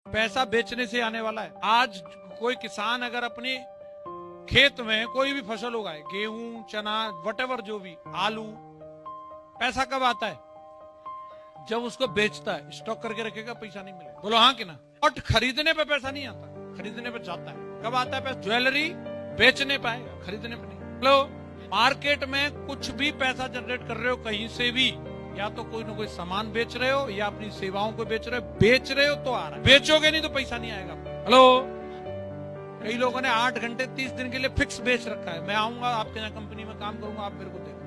पैसा बेचने से आने वाला है। आज कोई किसान अगर अपने खेत में कोई भी फसल उगाए, गेहूं, चना, वटेवर, जो भी, आलू, पैसा कब आता है? जब उसको बेचता है, स्टॉक करके रखेगा, पैसा नहीं मिलेगा। बोलो हाँ कि ना? और खरीदने पे पैसा नहीं आता, खरीदने पे जाता है। कब आता है पैसा? ज्वेलरी बेचने पे आएगा, खरीदने पे नहीं। हेलो, मार्केट में कुछ भी पैसा जनरेट कर रहे हो कहीं से भी, या तो कोई ना कोई सामान बेच रहे हो या अपनी सेवाओं को बेच रहे हो तो आ रहा है। बेचोगे नहीं तो पैसा नहीं आएगा। हेलो, कई लोगों ने 8 घंटे 30 दिन के लिए फिक्स बेच रखा है, मैं आऊंगा आपके यहाँ कंपनी में काम करूंगा, आप मेरे को देखो।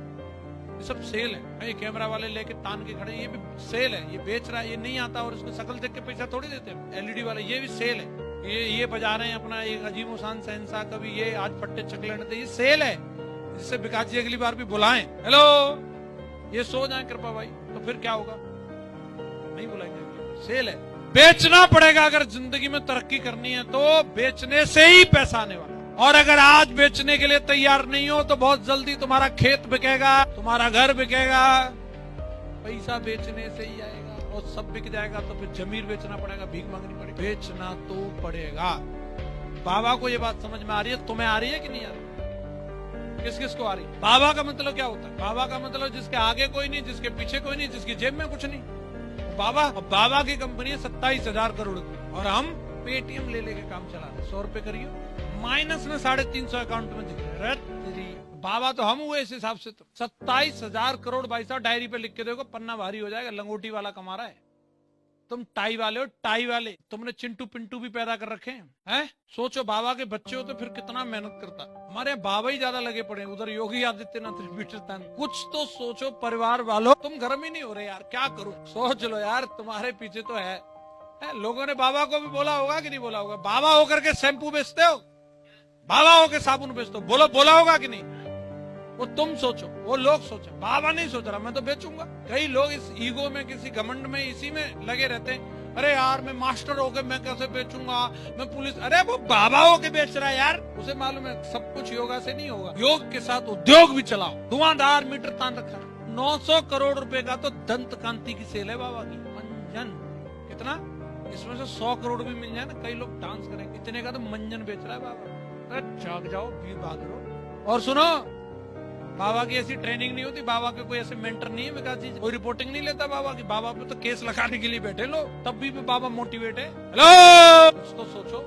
ये सब सेल है। ये कैमरा वाले लेके तान के खड़े, ये भी सेल है। ये बेच रहा है, ये नहीं आता और इसको शकल देख के पैसा थोड़ी देते हैं। एलईडी वाले, ये भी सेल है। ये बजा रहे हैं अपना एक अजीब शान सहनसा, कभी ये आज फट्टे चकले नते, ये सेल है। जिससे विकास जी अगली बार भी बुलाएं। हेलो, ये सो जाए कृपा भाई, तो फिर क्या होगा? नहीं बुलाएंगे, सेल है। बेचना पड़ेगा। अगर जिंदगी में तरक्की करनी है तो बेचने से ही पैसा आने वाला है। और अगर आज बेचने के लिए तैयार नहीं हो तो बहुत जल्दी तुम्हारा खेत बिकेगा, तुम्हारा घर बिकेगा, पैसा बेचने से ही आएगा। और सब बिक जाएगा तो फिर जमीन बेचना पड़ेगा, भीख मांगनी पड़ेगी। बेचना तो पड़ेगा। बाबा को ये बात समझ में आ रही है? तुम्हें आ रही है कि नहीं आ रही? किस किस को आ रही? बाबा का मतलब क्या होता है? बाबा का मतलब जिसके आगे कोई नहीं, जिसके पीछे कोई नहीं, जिसकी जेब में कुछ नहीं, बाबा। बाबा की कंपनी है 27,000 करोड़ की, और हम पेटीएम ले लेके काम चला रहे। 100 रुपए करिए, माइनस में 350 अकाउंट में दिख रहे। बाबा तो हम हुए इस हिसाब से। तो 27,000 करोड़ भाई साहब डायरी पे लिख के देखो, पन्ना भारी हो जाएगा। लंगोटी वाला कमा रहा है, तुम टाई वाले हो, टाई वाले। तुमने चिंटू पिंटू भी पैदा कर रखे हैं। सोचो, बाबा के बच्चे हो तो फिर कितना मेहनत करता। हमारे बाबा ही ज्यादा लगे पड़े, उधर योगी आदित्यनाथ, रिपीटर। कुछ तो सोचो परिवार वालों, तुम गर्म ही नहीं हो रहे यार, क्या करूं? सोच लो यार, तुम्हारे पीछे तो है। लोगों ने बाबा को भी बोला होगा कि नहीं बोला होगा? बाबा होकर के शैम्पू बेचते हो, बाबा होकर साबुन बेचते हो, बोला होगा कि नहीं? वो तुम सोचो, वो लोग सोचो। बाबा नहीं सोच रहा मैं तो बेचूंगा। कई लोग इस ईगो में, किसी घमंड में, इसी में लगे रहते हैं। अरे यार, मैं मास्टर होके मैं कैसे बेचूंगा, मैं पुलिस। अरे वो बाबा होके बेच रहा है यार, उसे मालूम है सब कुछ योगा से नहीं होगा। योग के साथ उद्योग भी चलाओ। धुआंधार मीटर तान रखा, 900 करोड़ रुपए का तो दंत कांति की सेल है बाबा की। मंजन कितना, इसमें से 100 करोड़ भी मिल जाए ना, कई लोग डांस करेंगे। इतने का तो मंजन बेच रहा है बाबा। अरे जाग जाओ, वीर बहादुर। और सुनो, बाबा की ऐसी ट्रेनिंग नहीं होती, बाबा के कोई ऐसे मेंटर नहीं है विकास जी, कोई रिपोर्टिंग नहीं लेता बाबा की। बाबा पे तो केस लगाने के लिए बैठे लोग, तब भी बाबा मोटिवेट है। हेलो, कुछ तो सोचो।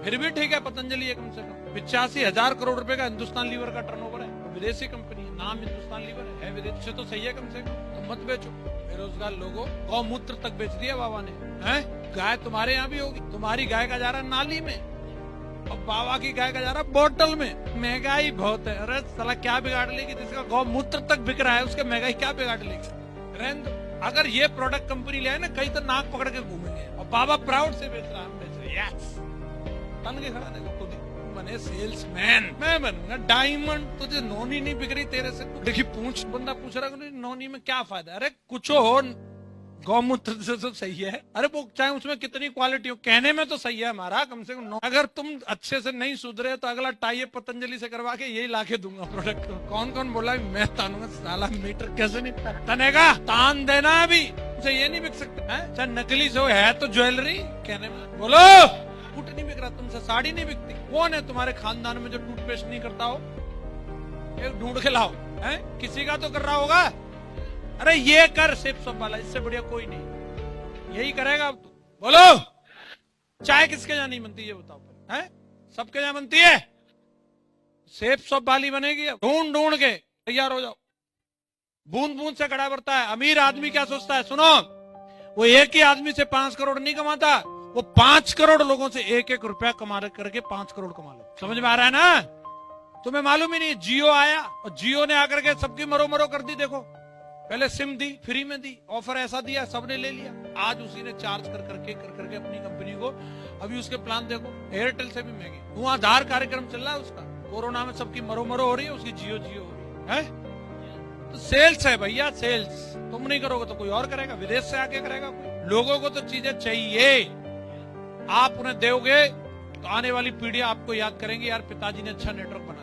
फिर भी ठीक है, पतंजलि है कम से कम। 85,000 करोड़ रुपए का हिंदुस्तान लीवर का टर्नओवर है, विदेशी कंपनी है, नाम हिंदुस्तान लीवर है, विदेश से तो सही है कम से कम। तो मत बेचो। बेरोजगार लोगों, गौमूत्र तक बेच दिया बाबा ने। गाय तुम्हारे यहाँ भी होगी, तुम्हारी गाय का जा रहा नाली में, और बाबा की गाय का जा रहा बोतल में। महंगाई बहुत है। अरे साला क्या बिगाड़ लेगी? जिसका गौमूत्र तक बिक रहा है उसके महंगाई क्या बिगाड़ लेगी? रहने दो। अगर ये प्रोडक्ट कंपनी ले आए ना, कहीं तो नाक पकड़ के घूमेंगे। और बाबा प्राउड से बेच रहा है, हम बेच रहे हैं। यस, तन के खड़ा देखो खुद ही। बने सेल्समैन, मैं बनूंगा डायमंड। तुझे नोनी नहीं बिक रही तेरे से? देखिए पूछ, बंदा पूछ रहा है नोनी में क्या फायदा? अरे कुछ हो, गौमूत्र से तो सही है। अरे वो चाहे उसमें कितनी क्वालिटी हो, कहने में तो सही है हमारा कम से कम। अगर तुम अच्छे से नहीं सुधरे तो अगला टाई पतंजलि से करवा के यही लाके दूंगा प्रोडक्ट को। कौन कौन बोला मैं तानूंगा? साला मीटर कैसे नहीं तनेगा? तान देना अभी, उसे ये नहीं बिक सकता है। चाहे नकली से है तो ज्वेलरी, कहने में बोलो। टूट नहीं बिक रहा, तुमसे साड़ी नहीं बिकती। कौन है तुम्हारे खानदान में जो टूथपेस्ट नहीं करता हो? एक ढूंढ के लाओ। किसी का तो कर रहा होगा। अरे ये कर सेप सब वाला, इससे बढ़िया कोई नहीं। यही करेगा अब तू। बोलो, चाय किसके यहाँ नहीं बनती ये बताओ? सबके यहाँ बनती है। सेप सब वाली बनेगी। ढूंढ ढूंढ के तैयार हो जाओ। बूंद बूंद से घड़ा भरता है। अमीर आदमी क्या सोचता है? सुनो, वो एक ही आदमी से 5 करोड़ नहीं कमाता, वो 5 करोड़ लोगों से 1-1 रुपया कमा करके 5 करोड़ कमा लो। समझ में आ रहा है ना? तुम्हें मालूम ही नहीं, जियो आया और जियो ने आकर के सबकी मरो मरो कर दी। देखो, पहले सिम दी, फ्री में दी, ऑफर ऐसा दिया, सबने ले लिया। आज उसी ने चार्ज कर करके अपनी कंपनी को, अभी उसके प्लान देखो, एयरटेल से भी महंगे। धुआंधार कार्यक्रम चल रहा है उसका। कोरोना में सबकी मरो मरो हो रही है, उसकी जियो जियो हो रही है। तो सेल्स है भैया, सेल्स। तुम नहीं करोगे तो कोई और करेगा, विदेश से आके करेगा कोई। लोगों को तो चीजें चाहिए, आप उन्हें दोगे तो आने वाली पीढ़ी आपको याद करेंगे, यार पिताजी ने अच्छा नेटवर्क बनाया।